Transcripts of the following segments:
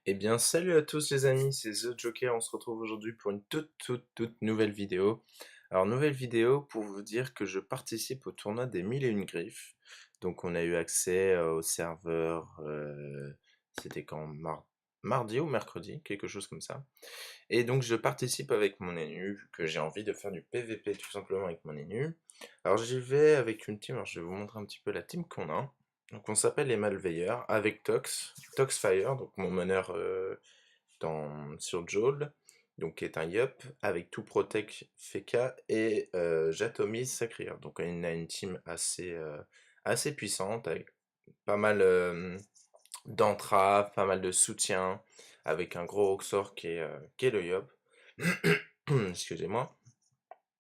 Eh bien, salut à tous les amis, c'est The Joker. On se retrouve aujourd'hui pour une toute nouvelle vidéo. Alors, nouvelle vidéo pour vous dire que je participe au tournoi des 1001 griffes. Donc, on a eu accès au serveur, c'était quand mardi ou mercredi, quelque chose comme ça. Et donc, je participe avec mon NU, vu que j'ai envie de faire du PVP tout simplement avec mon NU. Alors, j'y vais avec une team. Alors, je vais vous montrer un petit peu la team qu'on a. Donc, on s'appelle les Malveilleurs avec Toxfire, donc mon meneur sur Joel, donc qui est un Yup, avec tout Protect Feka et Jatomi Sacrier. Donc on a une team assez puissante, avec pas mal d'entraves, pas mal de soutien, avec un gros Roxor qui est le Yup. Excusez-moi.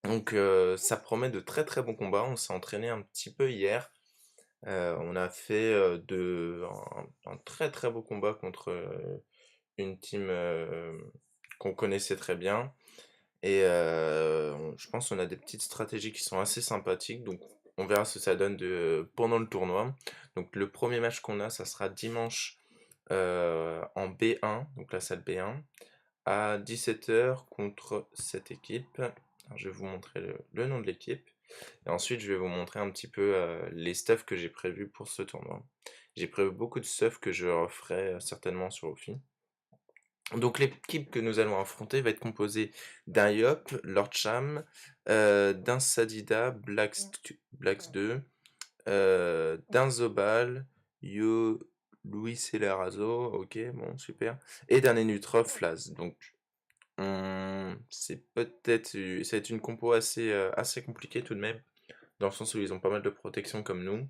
Donc ça promet de très bons combats. On s'est entraîné un petit peu hier. On a fait un très beau combat contre une team qu'on connaissait très bien. Et je pense qu'on a des petites stratégies qui sont assez sympathiques. Donc on verra ce que ça donne pendant le tournoi. Donc le premier match qu'on a, ça sera dimanche en B1, donc la salle B1, à 17h contre cette équipe. Alors, je vais vous montrer le nom de l'équipe. Et ensuite, je vais vous montrer un petit peu les stuffs que j'ai prévus pour ce tournoi. J'ai prévu beaucoup de stuff que je referai certainement sur Ophi. Donc l'équipe que nous allons affronter va être composée d'un Yop, Lord Cham, d'un Sadida, Blacks 2, d'un Zobal, Yo, Louis Celerazo, ok, bon, super, et d'un Enutrof Flaz. Donc ça va être une compo assez compliquée tout de même, dans le sens où ils ont pas mal de protection comme nous.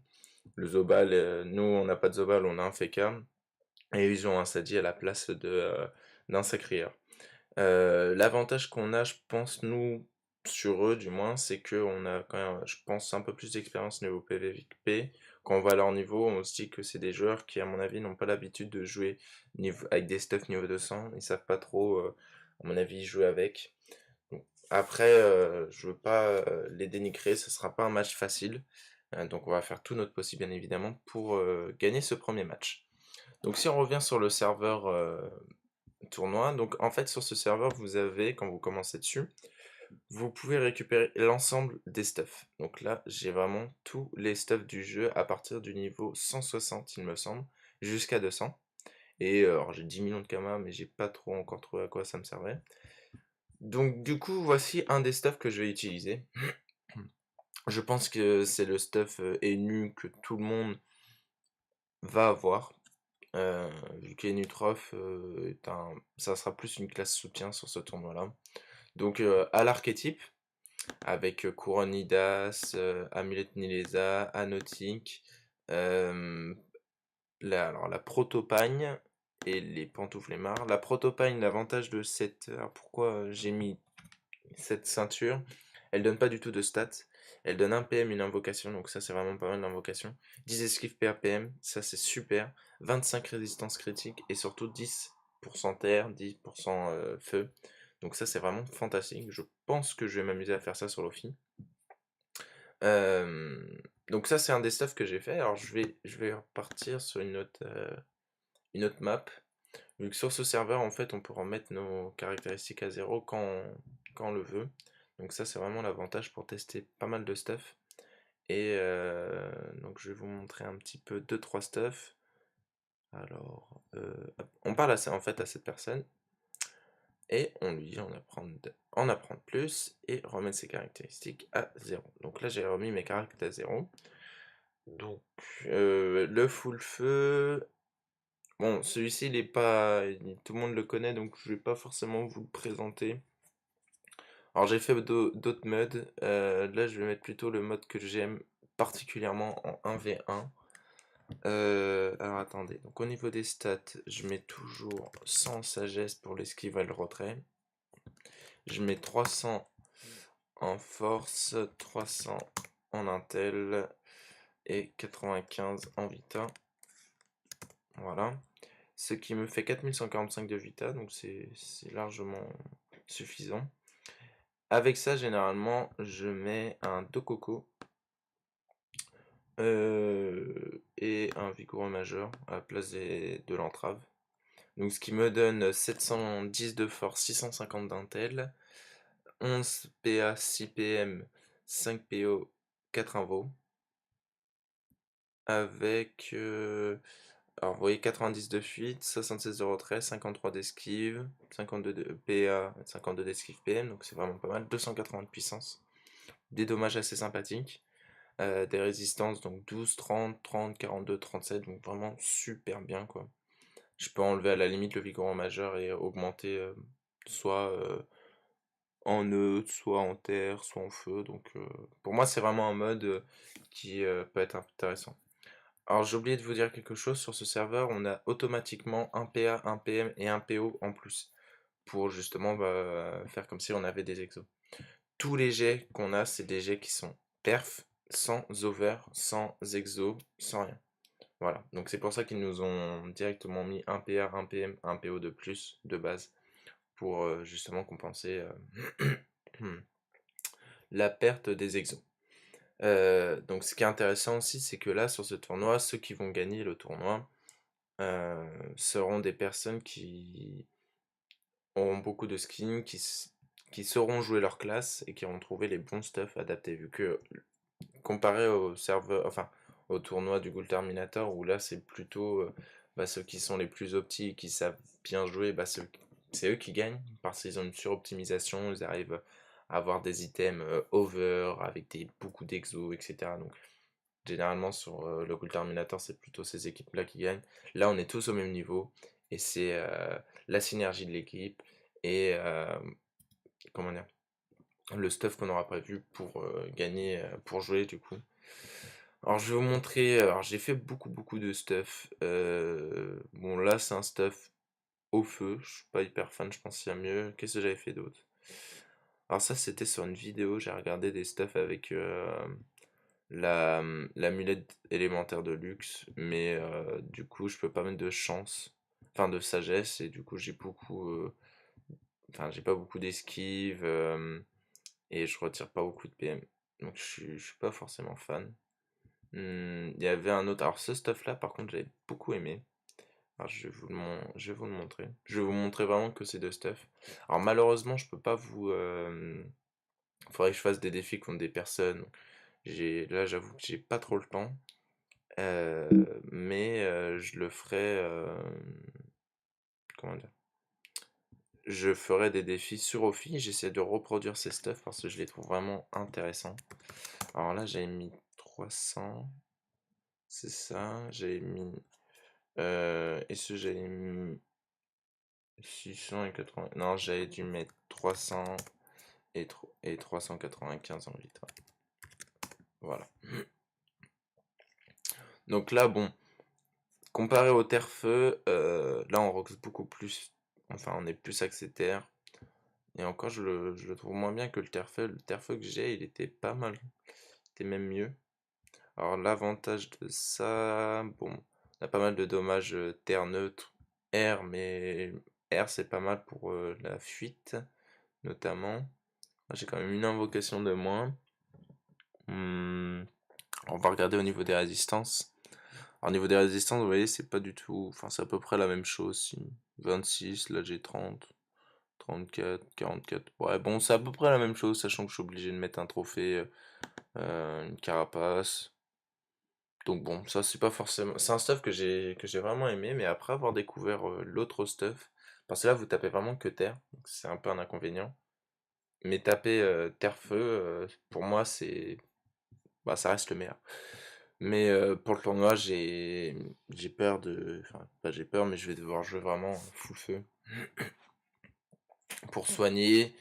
Le Zobal, nous on n'a pas de Zobal, on a un Feka, et ils ont un Sadi à la place d'un Sacrier. L'avantage qu'on a, je pense, nous, sur eux du moins, c'est qu'on a quand même, je pense, un peu plus d'expérience niveau PvP. Quand on va à leur niveau, on se dit que c'est des joueurs qui, à mon avis, n'ont pas l'habitude de jouer avec des stuff niveau 200. Ils savent pas trop, à mon avis, jouer avec. Donc, après, je veux pas les dénigrer, ce sera pas un match facile. Donc on va faire tout notre possible, bien évidemment, pour gagner ce premier match. Donc si on revient sur le serveur tournoi. Donc en fait sur ce serveur vous avez, quand vous commencez dessus, vous pouvez récupérer l'ensemble des stuffs. Donc là j'ai vraiment tous les stuffs du jeu à partir du niveau 160 il me semble, jusqu'à 200. Et alors j'ai 10 millions de kamas mais j'ai pas trop encore trouvé à quoi ça me servait. Donc du coup voici un des stuffs que je vais utiliser. Je pense que c'est le stuff ENU que tout le monde va avoir. Vu qu'Enutrof ça sera plus une classe soutien sur ce tournoi là. Donc à l'archétype, avec Couronne Idas, Amulette Nilesa, Anotique, euh, alors la Protopagne et les Pantouflemars. La Protopagne, l'avantage de cette... Alors pourquoi j'ai mis cette ceinture? Elle donne pas du tout de stats. Elle donne un PM, une invocation, donc ça c'est vraiment pas mal l'invocation. 10 esquives PRPM, ça c'est super. 25 résistance critique et surtout 10% terre, 10% feu. Donc ça c'est vraiment fantastique. Je pense que je vais m'amuser à faire ça sur Lofi. Euh, donc ça c'est un des stuffs que j'ai fait. Alors je vais repartir sur une autre map. Vu que sur ce serveur en fait on peut remettre nos caractéristiques à zéro quand on le veut. Donc ça c'est vraiment l'avantage pour tester pas mal de stuff. Et donc je vais vous montrer un petit peu deux trois stuff. Alors on parle en fait à cette personne. Et on lui dit en apprendre plus et remettre ses caractéristiques à zéro. Donc là j'ai remis mes caractéristiques à zéro. Donc le full feu. Bon, celui-ci il est pas. Tout le monde le connaît donc je vais pas forcément vous le présenter. Alors j'ai fait d'autres modes. Là je vais mettre plutôt le mode que j'aime particulièrement en 1v1. Alors attendez, donc au niveau des stats, je mets toujours 100 sagesse pour l'esquive et le retrait. Je mets 300 en force, 300 en intel et 95 en vita. Voilà. Ce qui me fait 4145 de vita, donc c'est largement suffisant. Avec ça, généralement, je mets un Dokoko et un vigoureux majeur à la place de l'entrave. Donc ce qui me donne 710 de force, 650 d'intel, 11 PA, 6 PM, 5 PO, 4 invos, avec, alors vous voyez 90 de fuite, 76 de retrait, 53 d'esquive, 52 de PA, 52 d'esquive PM, donc c'est vraiment pas mal, 280 de puissance, des dommages assez sympathiques, des résistances, donc 12, 30, 30, 42, 37, donc vraiment super bien quoi. Je peux enlever à la limite le vigorant majeur et augmenter soit en neutre, soit en terre, soit en feu. Donc pour moi c'est vraiment un mode qui peut être intéressant. Alors j'ai oublié de vous dire quelque chose sur ce serveur, on a automatiquement un PA, un PM et un PO en plus pour justement faire comme si on avait des exos. Tous les jets qu'on a, c'est des jets qui sont perf, sans over, sans exo, sans rien. Voilà, donc c'est pour ça qu'ils nous ont directement mis un PA, un PM, un PO de plus de base pour justement compenser la perte des exos. Donc ce qui est intéressant aussi, c'est que là sur ce tournoi, ceux qui vont gagner le tournoi seront des personnes qui auront beaucoup de skins, qui sauront jouer leur classe et qui auront trouvé les bons stuff adaptés. Vu que comparé au serveur, enfin au tournoi du Ghoul Terminator, où là c'est plutôt ceux qui sont les plus opti, qui savent bien jouer, c'est eux qui gagnent parce qu'ils ont une suroptimisation, ils arrivent à avoir des items over avec beaucoup d'exos, etc. Donc généralement sur le Ghoul Terminator, c'est plutôt ces équipes-là qui gagnent. Là, on est tous au même niveau et c'est la synergie de l'équipe et comment dire, le stuff qu'on aura prévu pour gagner, pour jouer du coup. Alors je vais vous montrer, alors j'ai fait beaucoup de stuff. Bon là c'est un stuff au feu, je suis pas hyper fan, je pense qu'il y a mieux. Qu'est-ce que j'avais fait d'autre? Alors ça c'était sur une vidéo, j'ai regardé des stuff avec l'amulette élémentaire de luxe, mais du coup je peux pas mettre de chance, enfin de sagesse, et du coup j'ai pas beaucoup d'esquive, et je retire pas beaucoup de PM. Donc je suis pas forcément fan. Il y avait un autre. Alors ce stuff là par contre j'avais beaucoup aimé. Alors je vais vous le montrer. Je vais vous montrer vraiment que ces deux stuff. Alors malheureusement je peux pas vous. Faudrait que je fasse des défis contre des personnes. Là j'avoue que j'ai pas trop le temps. Mais je le ferai. Comment dire? Je ferai des défis sur Ophi. J'essaie de reproduire ces stuff parce que je les trouve vraiment intéressants. Alors là j'avais mis 300. C'est ça. J'avais mis. Et ce j'avais mis 680. Non, j'avais dû mettre 300 et 395 en litre. Voilà. Donc là, bon, comparé au terre-feu, là on roxe beaucoup plus. Enfin, on est plus axé terre. Et encore, je le trouve moins bien que le terre-feu. Le terre-feu que j'ai, il était pas mal. Il était même mieux. Alors, l'avantage de ça, bon, on a pas mal de dommages terre neutre, air, mais air c'est pas mal pour la fuite, notamment. J'ai quand même une invocation de moins. Hmm, on va regarder au niveau des résistances. Alors, au niveau des résistances, vous voyez, c'est pas du tout. Enfin, c'est à peu près la même chose. 26, là j'ai 30, 34, 44. Ouais, bon, c'est à peu près la même chose, sachant que je suis obligé de mettre un trophée, une carapace. Donc bon, ça c'est pas forcément. C'est un stuff que j'ai vraiment aimé, mais après avoir découvert l'autre stuff, parce que là vous tapez vraiment que terre, donc c'est un peu un inconvénient. Mais taper terre-feu, pour moi c'est. Bah, ça reste le meilleur. Mais pour le tournoi, j'ai peur de. Enfin, pas j'ai peur, mais je vais devoir jouer vraiment full feu pour soigner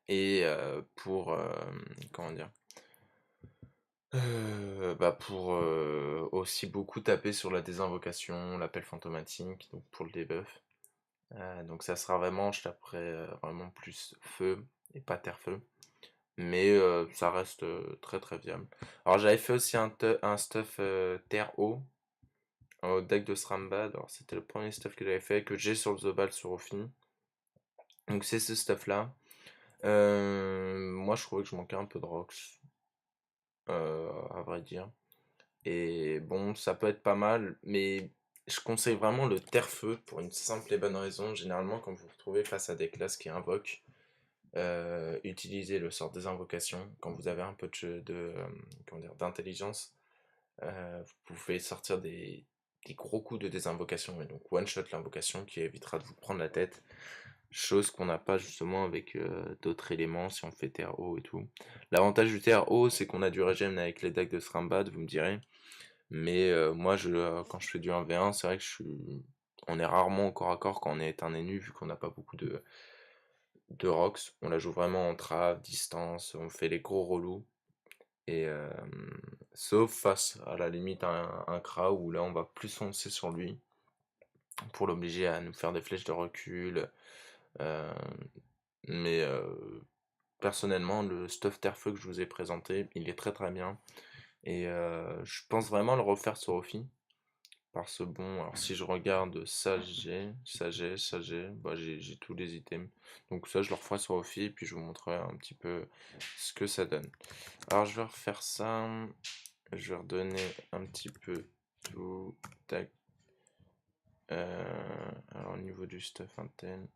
et pour. Comment dire? Pour aussi beaucoup taper sur la désinvocation, l'appel fantomatique, donc pour le debuff. Donc ça sera vraiment, je taperai vraiment plus feu et pas terre-feu. Mais ça reste très viable. Alors j'avais fait aussi un stuff terre-eau au deck de Strambad. Alors c'était le premier stuff que j'avais fait, que j'ai sur le Zobal sur Ophi. Donc c'est ce stuff là. Moi je trouvais que je manquais un peu de Rox, à vrai dire. Et bon, ça peut être pas mal, mais je conseille vraiment le terre-feu pour une simple et bonne raison. Généralement, quand vous vous retrouvez face à des classes qui invoquent, utilisez le sort des invocations. Quand vous avez un peu comment dire, d'intelligence, vous pouvez sortir des gros coups de désinvocation et donc one-shot l'invocation qui évitera de vous prendre la tête. Chose qu'on n'a pas justement avec d'autres éléments si on fait terre haut et tout. L'avantage du terre haut, c'est qu'on a du régène avec les decks de Strambad, vous me direz. Mais moi, quand je fais du 1v1, c'est vrai que on est rarement au corps à corps quand on est un nu, vu qu'on n'a pas beaucoup de rocks. On la joue vraiment en trave, distance, on fait les gros relous. Et sauf face à la limite à un Kra où là on va plus foncer sur lui pour l'obliger à nous faire des flèches de recul. euh, mais personnellement, le stuff Terfeu que je vous ai présenté, il est très très bien. Et je pense vraiment le refaire sur Ophi. Parce que bon, alors si je regarde bah j'ai tous les items. Donc ça, je le referai sur Ophi, et puis je vous montrerai un petit peu ce que ça donne. Alors je vais refaire ça. Je vais redonner un petit peu tout. Tac. Alors au niveau du stuff intel.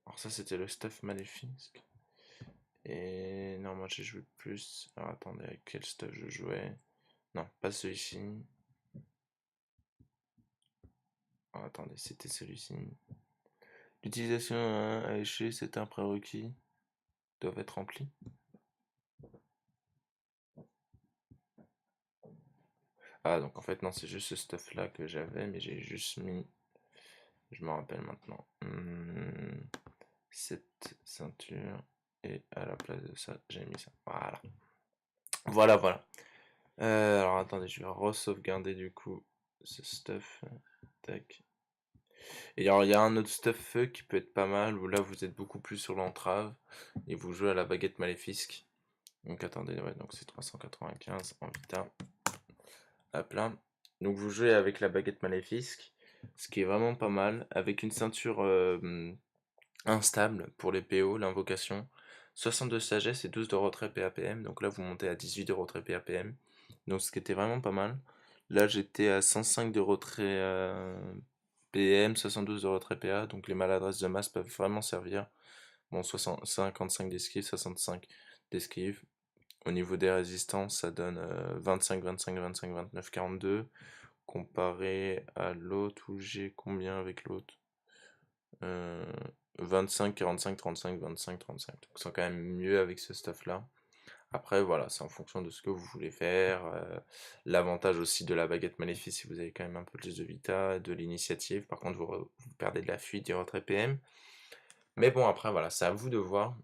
Alors ça c'était le stuff maléfique. Et non, moi j'ai joué plus. Alors attendez, avec quel stuff je jouais? Non, pas celui-ci. Alors, attendez, c'était celui-ci. L'utilisation à échelle, c'est un prérequis. Doivent être remplis. Ah, donc en fait, non, c'est juste ce stuff-là que j'avais, mais j'ai juste mis. Je me rappelle maintenant. Cette ceinture. Et à la place de ça, j'ai mis ça. Voilà. Voilà, voilà. Alors attendez, je vais re-sauvegarder du coup ce stuff. Tac. Et alors il y a un autre stuff qui peut être pas mal, où là vous êtes beaucoup plus sur l'entrave, et vous jouez à la baguette maléfique. Donc attendez, ouais, donc c'est 395 en vita. Hop là. Donc vous jouez avec la baguette maléfique, ce qui est vraiment pas mal, avec une ceinture instable pour les PO, l'invocation. 62 sagesse et 12 de retrait PAPM. Donc là vous montez à 18 de retrait PAPM. Donc ce qui était vraiment pas mal. Là j'étais à 105 de retrait PM, 72 de retrait PA. Donc les maladresses de masse peuvent vraiment servir. Bon, 55 d'esquive, 65 d'esquive. Au niveau des résistances, ça donne 25, 25, 25, 29, 42. Comparé à l'autre où j'ai combien avec l'autre 25, 45, 35, 25, 35. Donc c'est quand même mieux avec ce stuff-là. Après, voilà, c'est en fonction de ce que vous voulez faire. L'avantage aussi de la baguette maléfique, si vous avez quand même un peu plus de vita, de l'initiative. Par contre, vous perdez de la fuite, du retrait PM. Mais bon, après, voilà, c'est à vous de voir.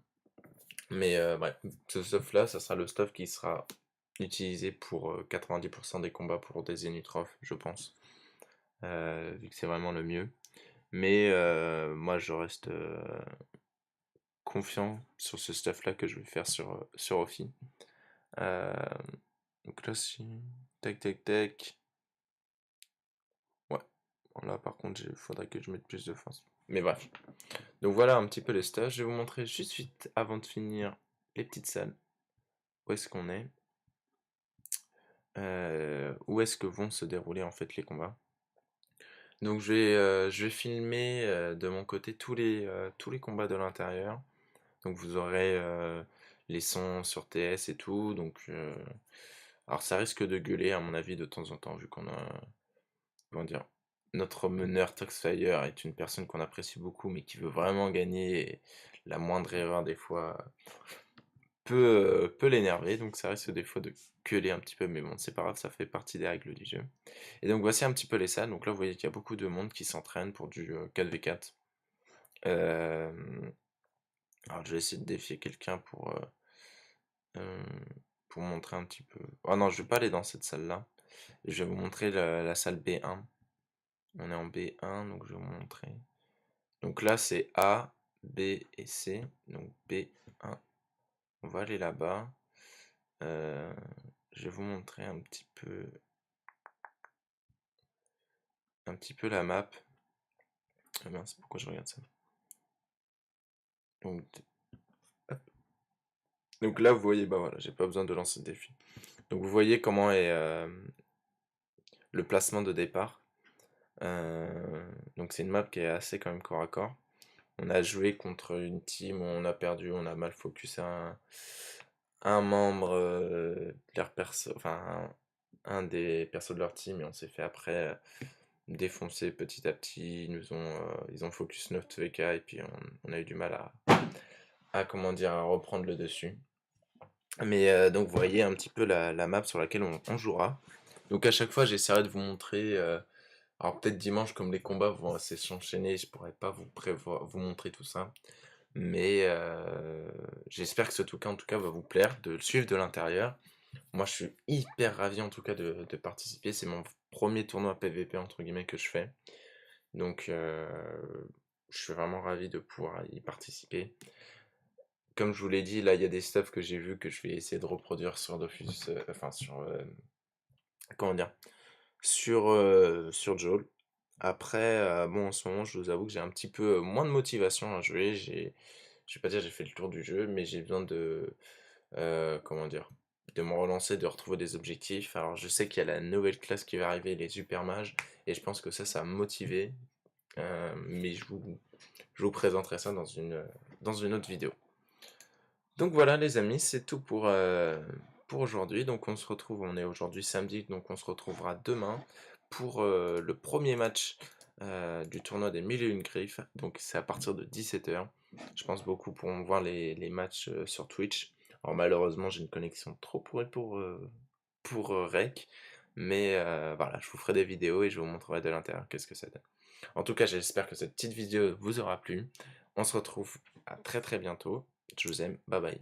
Mais bref, ce stuff-là, ça sera le stuff qui sera utilisé pour 90% des combats pour des Zénutrophes, je pense. Vu que c'est vraiment le mieux. Mais moi, je reste confiant sur ce stuff-là que je vais faire sur Ophi. Euh, donc là, si... Tac, tac, tac. Ouais. Bon, là, par contre, il faudrait que je mette plus de force. Mais bref. Donc voilà un petit peu les stages. Je vais vous montrer juste vite, avant de finir, les petites salles. Où est-ce qu'on est? Où est-ce que vont se dérouler en fait les combats. Donc je vais filmer de mon côté tous les combats de l'intérieur. Donc vous aurez les sons sur TS et tout. Donc alors ça risque de gueuler à mon avis de temps en temps vu qu'on a, comment dire, notre meneur Toxfire est une personne qu'on apprécie beaucoup mais qui veut vraiment gagner et la moindre erreur des fois peut l'énerver, donc ça risque des fois de gueuler un petit peu, mais bon, c'est pas grave, ça fait partie des règles du jeu. Et donc voici un petit peu les salles, donc là vous voyez qu'il y a beaucoup de monde qui s'entraîne pour du 4v4. Euh, alors je vais essayer de défier quelqu'un euh, pour montrer un petit peu... Oh non, je vais pas aller dans cette salle-là, je vais vous montrer la salle B1. On est en B1, donc je vais vous montrer. Donc là c'est A, B et C, donc B1. On va aller là-bas. Euh, je vais vous montrer un petit peu la map. Ah mince, pourquoi je regarde ça? Donc, donc là, vous voyez, bah voilà, j'ai pas besoin de lancer de défi. Donc vous voyez comment est le placement de départ. Donc c'est une map qui est assez quand même corps à corps. On a joué contre une team où on a perdu, on a mal focus un membre de leur perso, enfin un des persos de leur team, et on s'est fait après défoncer petit à petit. Ils ont focus notre VK et puis on a eu du mal à comment dire, à reprendre le dessus. Mais donc vous voyez un petit peu la map sur laquelle on jouera. Donc à chaque fois j'essaierai de vous montrer. Alors peut-être dimanche comme les combats vont assez s'enchaîner, je pourrais pas vous montrer tout ça. Mais j'espère que ce tout cas en tout cas va vous plaire, de le suivre de l'intérieur. Moi je suis hyper ravi en tout cas de participer. C'est mon premier tournoi PVP entre guillemets que je fais. Donc je suis vraiment ravi de pouvoir y participer. Comme je vous l'ai dit, là il y a des stuff que j'ai vu que je vais essayer de reproduire sur Dofus, enfin sur comment dire, sur Joel. Après, bon, en ce moment, je vous avoue que j'ai un petit peu moins de motivation à jouer. Je vais pas dire j'ai fait le tour du jeu, mais j'ai besoin comment dire, de me relancer, de retrouver des objectifs. Alors, je sais qu'il y a la nouvelle classe qui va arriver, les super mages, et je pense que ça va me motiver. Mais je vous présenterai ça dans une autre vidéo. Donc voilà, les amis, c'est tout pour aujourd'hui. Donc on se retrouve, on est aujourd'hui samedi, donc on se retrouvera demain pour le premier match du tournoi des 1001 griffes. Donc c'est à partir de 17h. Je pense beaucoup pourront voir les matchs sur Twitch. Alors malheureusement, j'ai une connexion trop pourrie pour Rec. Mais voilà, je vous ferai des vidéos et je vous montrerai de l'intérieur qu'est-ce que ça donne. En tout cas, j'espère que cette petite vidéo vous aura plu. On se retrouve à très très bientôt. Je vous aime. Bye bye.